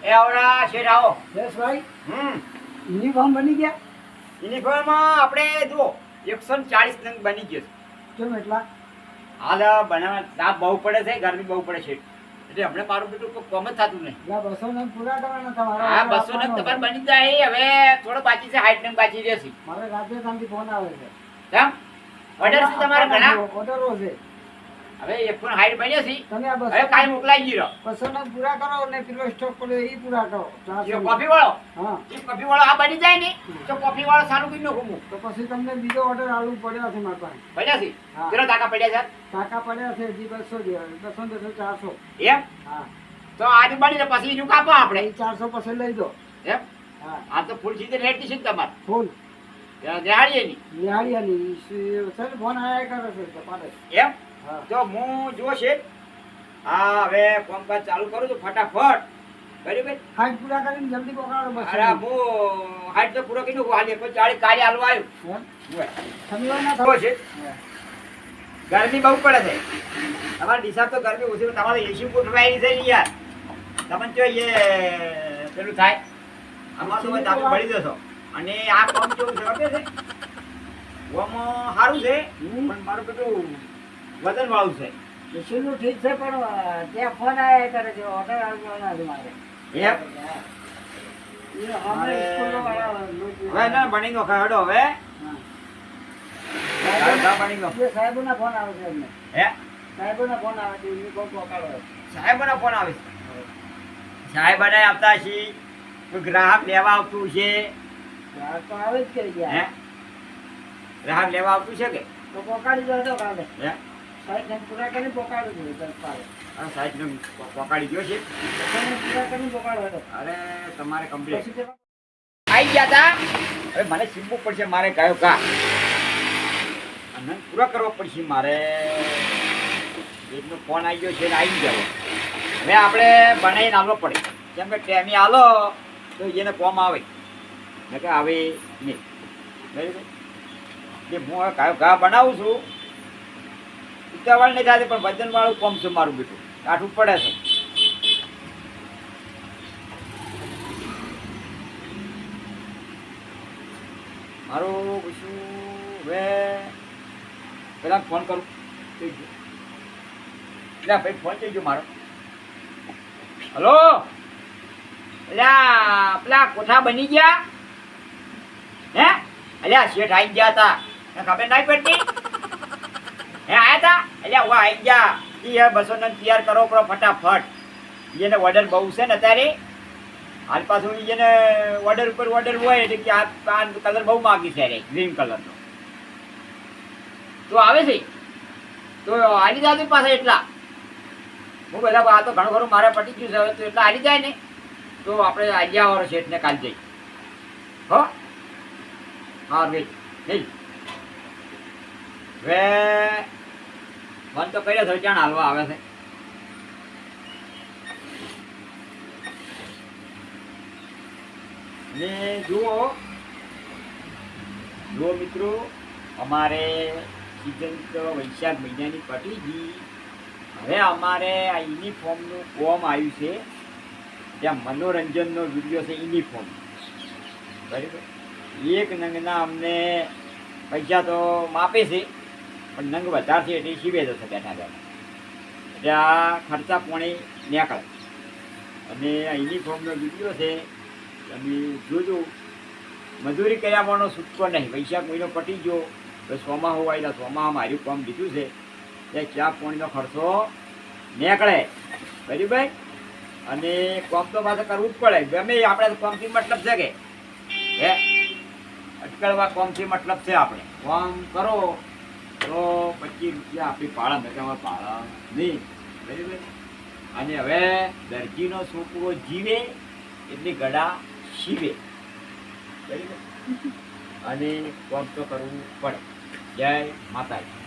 એ આવડા શેઠ આવો. યશભાઈ, હમ યુનિફોર્મ બની ગયા? યુનિફોર્મમાં આપણે જુઓ 140 નંગ બની ગયો છે. કેમ એટલા? હાલ બનાવવા તાપ બહુ પડે છે, ગરમી બહુ પડે છે, એટલે હમણાં મારું બેટું કોઈ કોમ જ થતું નહીં. એટલે 200 નંગ પૂરા કરવાના તમારા? હા 200 નંગ તમારે બની જાય. હવે થોડો બાકી છે, 60 નંગ બાકી રહેશે. મારે રાજસ્થાનથી ફોન આવે છે. કેમ ઓર્ડર છે તમારે ઘણા? ઓર્ડરો છે. હવે 160 બન્યો છે, તમે આ હવે કાલ મોકલાઈ ગયો. 200 નંગ પૂરા કરો અને પેલો સ્ટોક પડ્યો એ પૂરા કરો. 400 નંગ. કોફી વાળો, હા, એ કોફી વાળો આ બની જાય ને તો કોફી વાળો સારું કરી નાખું હું. તો પછી તમને બીજો ઓર્ડર આલુ પડ્યો છે મારા પાસે. બન્યા છે હા. કેટલા ટાકા પડ્યા છે? ટાકા પડ્યા છે હજી 200 જેવા. 200 400. એમ હા, તો આજે બની જાય પછી એનું કાપો આપણે. એ 400 પછી લઈ દો. એમ હા, આ તો ફૂલ સીધે રેડતી છે ને તમારે ફોન દેહાડીએ ની. નિહાળિયાની સર ફોન આયા કરે છે તમારે. એમ હા, તો હું જો છે હા હવે કામકાજ ચાલુ કરું છું ફટાફટ. બરાબર? હાથ પૂરા કરીને જલ્દી પકડાડો બસ. અરે હું હાઈટ તો પૂરો કરી નાખું. આજે કોઈ 40 કાર્ય હાલવા આવ્યું. એમ? શનિવાર ના ખબર છે ગરમી બહુ પડે છે. તમારે ડિસાબ તો ગરમી ઓછી પણ તમારે એસી ગોઠવાયેલી છે ને યાર. તમને જો એ પેલું થાય આમાં તો તમે બળી જશો. અને આ કામ કેવું છે ખબર છે? ઓમાં સારું છે પણ મારું બધું વજન વાળું છે. એસીનું ઠીક છે પણ ત્યાં ફોન આયા કરે છે ઓર્ડર આવવાના છે મારે. એમ? એ અમે સ્કૂલનો વાળા લોકો- હવે ના બની નો ખાડો હવે હા. બની નો. એ સાહેબોના ફોન આવે છે અમને. હે સાહેબોના ફોન આવે છે યુનિફોર્મ પકડાડો. સાહેબનો ફોન આવે છે. સાહેબ બનાય આપતા છીએ. કોઈ ગ્રાહક લેવા આવતું છે. આ તો આવે જ કરી હે ગયા. ગ્રાહક લેવા આવતું છે કે તો પકડી દો તો કાલે. હે સાહેબ ને પૂરા કરીને પકડાડું છું તરત કાલે. આ સાહેબ ને પકડી ગયો છે. તમે પૂરા કરીને પકડાડો તો. અરે તમારે કમ્પ્લીટ પછી તે- આવી ગયા તા. હવે મને સીમવું પડશે મારે કયો કા અને પૂરા કરવો પડશે મારે. એકનો ફોન આવી ગયો છે ને આવી ગયો. હવે આપણે બનાવીને આવવો પડે કેમ કે ટેમી આલો તો એને કોમ આવે ને કે આવે નહીં. બરાબર એટલે હું હવે કયો ઘા બનાવું છું. ઉતાવળ નહીં થતી પણ વજનવાળું કોમ છે મારું બેટું. કાઠું પડે છે. મારું પૂછું હવે પેલા ફોન કરું. થઈ ગયો એટલે ભાઈ ફોન થઈ ગયો મારો. હલો અલ્યા પેલા કોઠા બની ગયા હે? અલ્યા શેઠ આવી ગયા હતા ખબર નહીં પડતી. હે આયા હતા? અલ્યા વાહ આવી ગયા. એ 200 નંગ તૈયાર કરો કરો ફટાફટ. એને ઓર્ડર બહુ છે ને અત્યારે. હાલ પાછું એને ઓર્ડર ઉપર ઓર્ડર હોય એટલે કે આ કલર બહુ માગી છે રે ગ્રીન કલરનો. તો આવે છે તો હાલી જાય પાછા એટલા. હું બધા આ તો ઘણું ખરું મારે પટી ગયું છે હવે તો એટલા હાલી જાય ને તો આપણે આલિયા વાળો શેઠને કાલ જઈ હો. હા ભાઈ નહીં હવે મન તો કર્યો છે ક્યાં હાલવા આવે છે. ને જુઓ મિત્રો અમારે સીઝન તો વૈશાખ મહિનાની પતી ગઈ. હવે અમારે આ યુનિફોર્મનું કોમ આવ્યું છે. ત્યાં મનોરંજનનો વિડીયો છે યુનિફોર્મ. બરાબર એક નંગના અમને પૈસા તો માપે છે પણ નંગ વધારે છે એટલે સીવે જશે બેઠા બેઠા. એટલે આ ખર્ચા પોણી નીકળે. અને આ યુનિફોર્મનો વિડીયો છે તમે જોજો. મજૂરી કર્યા પણ છૂટકો નહીં. વૈશાખ મહિનો પટી ગયો તો ચોમાસું આવેલા ચોમાસું મારું કામ લીધું છે ત્યાં ચા પાણીનો ખર્ચો નીકળે. બરાબર અને કામ તો પાછા કરવું જ પડે. ગમે આપણે કામથી મતલબ છે કે હે અટકળવા કામથી મતલબ છે. આપણે કામ કરો તો 25 રૂપિયા આપણી ભાડા મેળવવા ભાડા નહીં. બરાબર અને હવે દરજીનો છોકરો જીવે એટલી ગળા શીવે. બરાબર અને કામ તો કરવું પડે. જય માતાજી.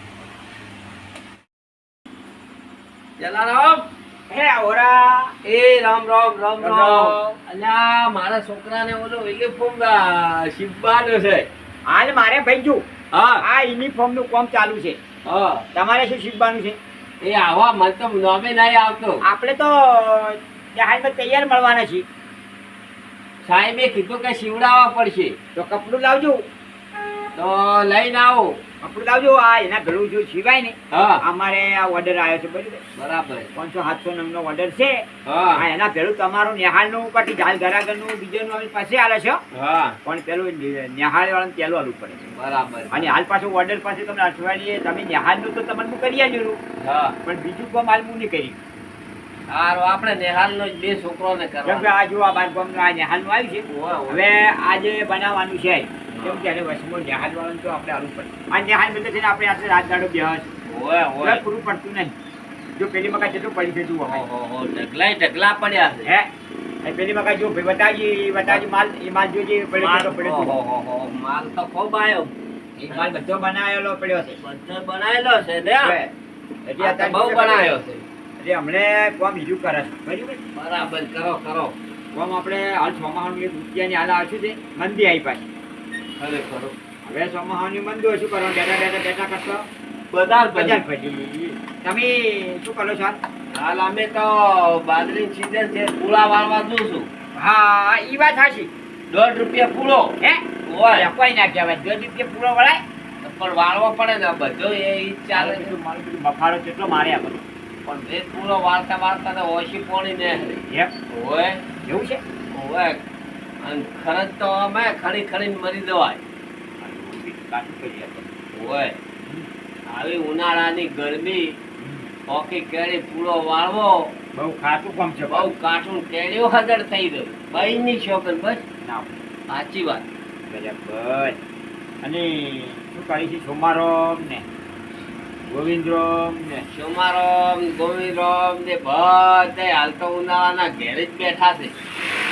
જલારામ હે ઓરા એ રામ રામ રામ રામ. રામ. અલ્યા મારા છોકરાને ઓલો યુનિફોર્મ શીખવાનો છે. હાલ મારે ભાઈજુ હા આ યુનિફોર્મ નું કામ ચાલુ છે. હા તમારે શું શીખવાનું છે? એ આવા મને તો નામે નહીં આવતો. આપણે તો હાલમાં તૈયાર મળવાના છીએ. સાહેબે કીધું કે શિવડાવવા પડશે. તો કપડું લાવજો, તો લઈને આવો. કપડું લાવજો. આ એના ભેળું જો સિવાય ને હા અમારે આ ઓર્ડર આવ્યો છે બરાબર, બરાબર. 500-700 નંગનો ઓર્ડર છે. હા આ એના ભેળું તમારું નેહાળનું પાટી ઝાલ ગરાગરનું બીજાનું અમે પાસે આલે છે, હા પણ પેલું નેહાળ વાળાને પેલું આલવું પડે છે. બરાબર. અને હાલ પાછું ઓર્ડર પાસે તમને અઠવાડિયે તમે નેહાળનું તો તમને હું કરી આલ્યું, હા પણ બીજું કામ હાલ હું નહીં કરી. હારું, આપણે નેહાલનો જ 2 છોકરોને કેમ કે કરવાનો. આ જો આ બાર ગામનું આ નેહાળનું આવ્યું છે, ઓવે, ઓવે. હવે આજે બનાવવાનું છે. કેમ કે એને વસમો નેહાળ વાળાને તો આપણે આલવું પડે. આ નેહાળ બધે છે ને આપણે આટલે રાત દાડો બેહવા છે. ઓવે, ઓવે. એટલે પૂરું પડતું નહીં. જો પેલી મકાઈ કેટલું પડી છે જુઓ ભાઈ. ઓહો, ઢગલાય ઢગલા પડ્યા છે. હે એ પેલી મકાઈ જો ભાઈ બતાજી માલ, એ માલ જોજે પડ્યો માલ, છે, પડ્યો છે. ઓહો, માલ તો ખૂબ આવ્યો. એ માલ બધો બનાવેલો પડ્યો છે. બધો બનાયેલો છે ને. હવે, એટલે આ તો અત્યારે બહુ બનાવ્યો છે. એટલે હમણે કોમ બીજું કરે છે બરાબર. બરાબર, કરો કરો. કોમ આપણે હાલ ચોમાહાનું એક રૂપિયાની હાલ આવશે તે મંદી આવી પાછી. ખરેખર. હવે ચોમાહાની મંદી હોય, શું કરવાનું? બેઠા કરશો બધા બજાર ફરી. તમે શું કરો છો હાલ? હાલ અમે તો બાજરી સીઝન છે, પૂળા વાળવા જઉં છું. હા ઈ વાત સાચી. ₹1.5 પૂળો. હે ઓય, કોઈ ના કહેવાય, 2 રૂપિયા પૂરો વળાય. પણ વાળવો પડે ને બધો એ ઈ જ ચાલે છે. મારું બધું બફારો કેટલો મારે આ બધું. પણ એ પૂળો વાળતા વાળતા તો ઓછી પોણી ને એમ હોય એવું છે? હોય. અને ખરચ તો અમે ખડી ખડીને મરી જવાય. કાચું કરી આપો. હોય આવી ઉનાળાની ગરમી, ઓકી કેળી પૂળો વાળવો બહુ ખાટું કામ છે. બહુ કાઠું, કેળીઓ હદળ થઈ ગયું. બઈની શોખન બસ. ના સાચી વાત. બરાબર. અને શું કરી છે? સોમારોમ ને ગોવિંદરોમ ને સોમારોમ, ગોવિંદરામ ને બધા હાલ તો ઉનાળાના ઘેર જ બેઠા છે.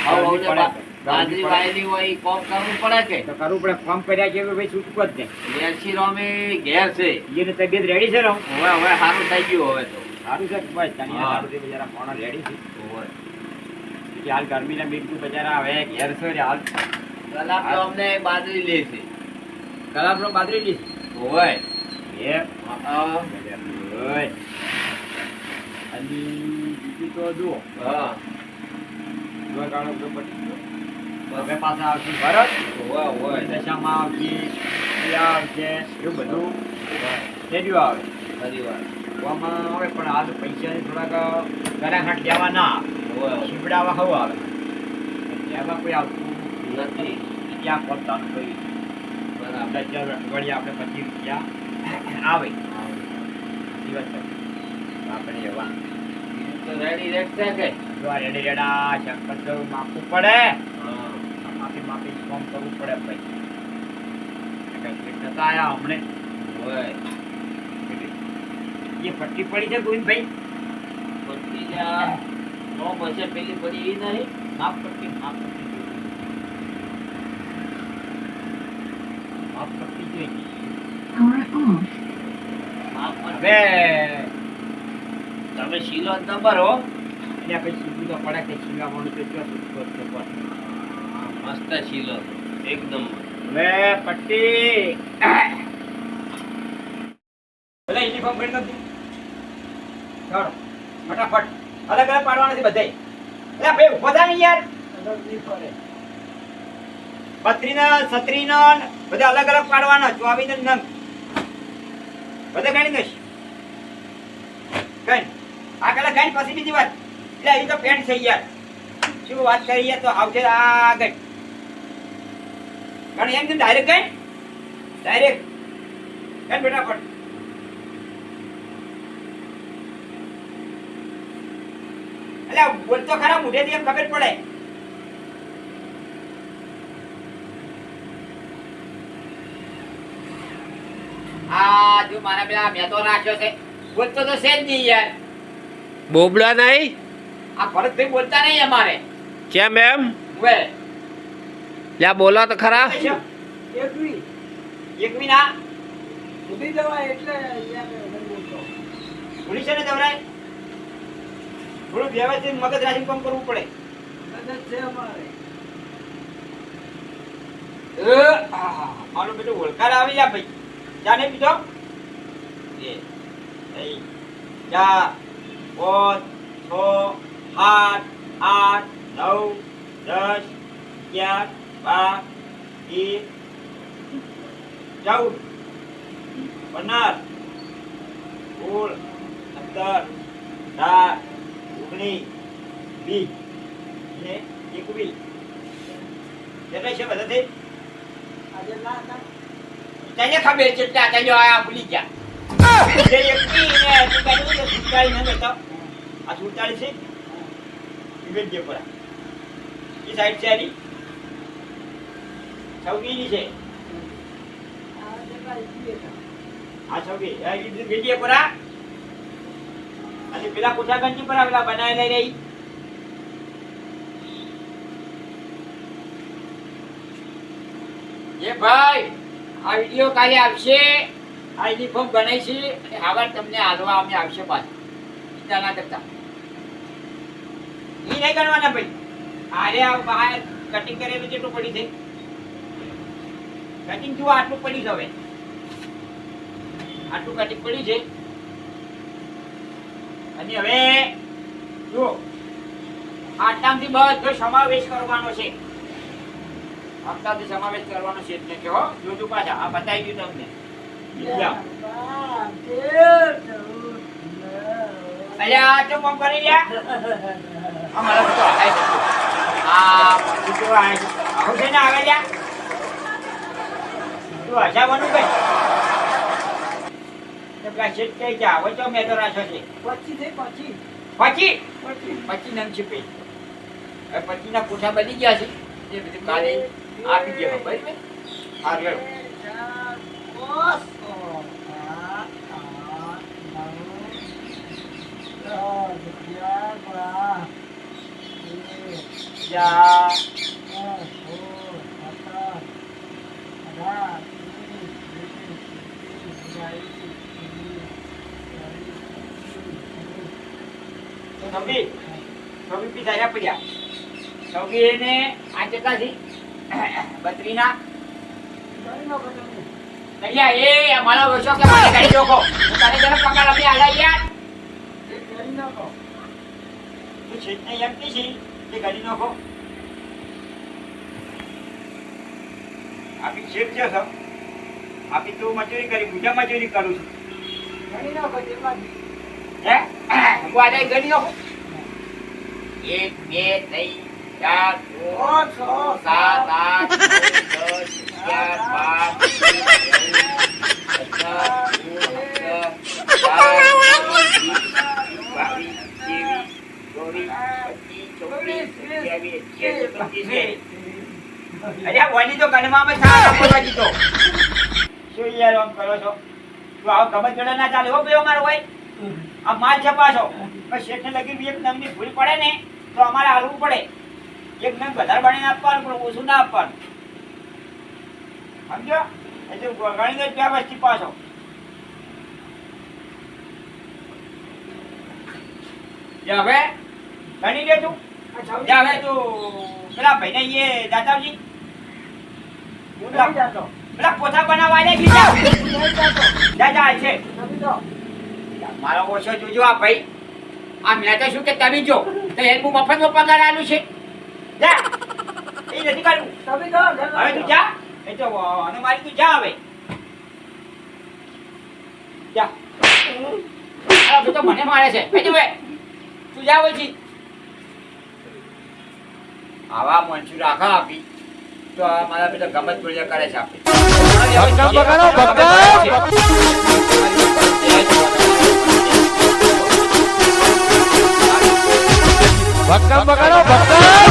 હવે હવે બાજરી વાયેલી હોય ઈ કોમ કરવું પડે કે તો કરવું પડે. ફોર્મ કર્યા છે ભાઈ, છૂટકો જ ને. વેરસી રોમે ઘેર છે. એની તબિયત રેડી છે? રહું હવે હવે સારું થઈ ગયું હવે તો. સારું છે બસ. તને હા. સારું છે બિચારા, પોણા રેડી છે. હોય. કે હાલ ગરમીના બીજું બિચારા હવે ઘેર છે રે હાલ. કલાક તો અમને બાજરી લે છે. કલાકનો બાજરી લીસ. હોય એ હા બરાબર. અને બીજું તો જુઓ, હા ગાળો બધો પતી ગયો. હવે પાછા આવશે ભરત, હોય હોય દશામાં આવશે, ક્રિયા આવશે, એવું બધું રેડિયો આવે. ખરી વાત. આમાં આવે પણ હાલ પૈસાની થોડાક ગરાખાટ દેવા ના આવે. હોય શીવડાવવા હવું આવે. દેવા કોઈ આવતું નથી. ત્યાં કોમ ચાલુ કર્યું. બરાબર. વળી આપણે 25 રૂપિયા આવે દિવસ આપણે એવા તો રેડી રહેશે કે જો આ રેડે રેડા શંકર જેવું માપવું પડે. હા માપી કામ કરવું પડે ભાઈ. જતા આયા હમણે હોય એ પટ્ટી પડી છે ગોવિંદભાઈ. પત્તી જા નો પછી પેલી પડી ઈ નહીં. માપ પટ્ટી માપ પટ્ટી જોઈએ. માપ પર હવે તમે શીલો નંબર હો. એટલે પછી સીધું તો પડે કે શીંગાવાનું તો જો સુટકો છે પણ. મસ્ત શીલો છે. એકદમ હવે પટ્ટી ભલે યુનિફોર્મ કરી નથી. ચાલો ફટાફટ અલગ અલગ પાડવાના છે બધાય. એટલે ભાઈ ઉભો થા ને યાર. પત્રીના છત્રીના બધા અલગ અલગ પાડવાના. 24 નંગ બધા ગણી દઈશ. ગણ આ કલા ગણ પછી બીજી વાત. એટલે અહીં તો પેન્ટ થઈ યાર. શું વાત કરીએ તો આવશે આગળ. ગણ એકદમ ડાયરેક્ટ ગણ. ડાયરેક્ટ ગણ બેટા ફટ. એટલે બોલ તો ખરા, મોઢેથી એમ ખબર પડે. આ જો મારા પેલા મેં તો રાખ્યો છે. બોલતો તો છે જ નહીં યાર. બોબડા નહીં. આ ભરતભાઈ બોલતા નહીં અમારે. કેમ એમ? વે લ્યા બોલો તો ખરા. એકવી ના ઉઠી જવાય એટલે અહીંયા બોલતો. ભૂલી છે ને દવરાય. થોડું વ્યવસ્થિત મગજ રાખીને કામ કરવું પડે. મદદ છે અમારે. મારું બેટું ઓળખાર આવી જા ભાઈ. ચા નહીં પીધો? એ નહીં. 4 5 6 7 8 9 10 11, 12, 13, 14, 15, 16, 17, 18, 20 ને 21. કેટલા છે બધા થઈ? તને ખબર છે કે તને આ ભૂલી ગયા. જે 21 ને તું કહ્યું કે 47 ન હતો. આ 47 છે. ઇવેન્ટ જે પરા. એ સાઈડ છે આની. 26 ની છે. આ 26. આ ઇવેન્ટ જે પરા. અને પેલા કોઠાગંજી પર પેલા બનાવેલા રહી. એ ભાઈ આ વિડિયો કાલે આવશે. આ યુનિફોર્મ બનાવી છે અને આગળ તમને હાલવા અમે આવશે પાછું. ચિંતા ના કરતા. ઈ નહીં કરવાના ભાઈ. આરે આ બહાર કટિંગ કરેલું કેટલું પડી છે? કટિંગ જુઓ આટલું પડી છે હવે. આટલું કટિંગ પડી છે. અને હવે જુઓ આટલાથી બધો સમાવેશ કરવાનો છે. આટલાથી સમાવેશ કરવાનો છે એટલે કે હો જોજો પાછા આ બતાવી દીધું તમને. અલ્યા તો કોમ કરી રહ્યા. અમારા તો આ તો આવું છે ને આવે લ્યા. તું હસાવાનું કઈ પેલા શેઠ કઈ જા હવે તો મેં તો રાખ્યો છે. પછી નામ છે પે પછી ના કોઠા બની ગયા છે. એ બધું કાલે આપી દે બરાબર. હા લ્યો. જા છવ્વીસ પીસ આવ્યા પડ્યા. 26 ને આ કેટલા છે? 32 ના અલ્યા એ અમારો વર્ષો કે મને ગાડી જોખો. હું તને જરા પગાર આપી આલા યાર. તું છેટને એમ કે છે કે ગાડી નાખો. આપી છેટ છે સર. આપી તું મજૂરી કરી પૂજા મજૂરી કરું છું. હે હું આજે ગાડી નાખો. 1, 2, 3, 4, 5, 6, 7, 8, 9, 10, 11, 12, 13, 14, 15, 16, 17, 18, 19, 20, 21, 22, 23, 24, 25, 26, 27, 28, 29, 30. અરે વળી તો ગણવામાં સારા નંબર વાગી તો. શું યાર આમ કરો છો? તું આવો ગમત ગળા ના ચાલે હો ભાઈ અમારો હોય. આ માલ છપાશો પણ શેઠને લગી એક નંગની ભૂલ પડે ને તો અમારે હાલવું પડે. એક નંગ વધારે બનાવીને આપવાનું પણ ઓછું ના આપવાનું. સમજો? એટલે ગણી દો વ્યવસ્થિત પાછો. હવે ગણી લે તું. હવે તું પેલા ભાઈને એ દાદાજી પેલા કોઠા બનાવવા લે બીજા દાદા છે. મારો ઓછો જોજો આ ભાઈ. આ મેં તો શું કે તમે જો તો એ હું મફતમાં પગાર આલું છે. જા એ નથી કરવું. હવે તું જા. એ તો અને મારી તું જા હવે. જા. આ તો મને મારે છે. એ તું જા વળજી. આવા મનસુર રાખા આપી તો મારા પેલા ગમત પૂજા કરે છે આપી. ભક્કમ બગાડો ભક્કમ.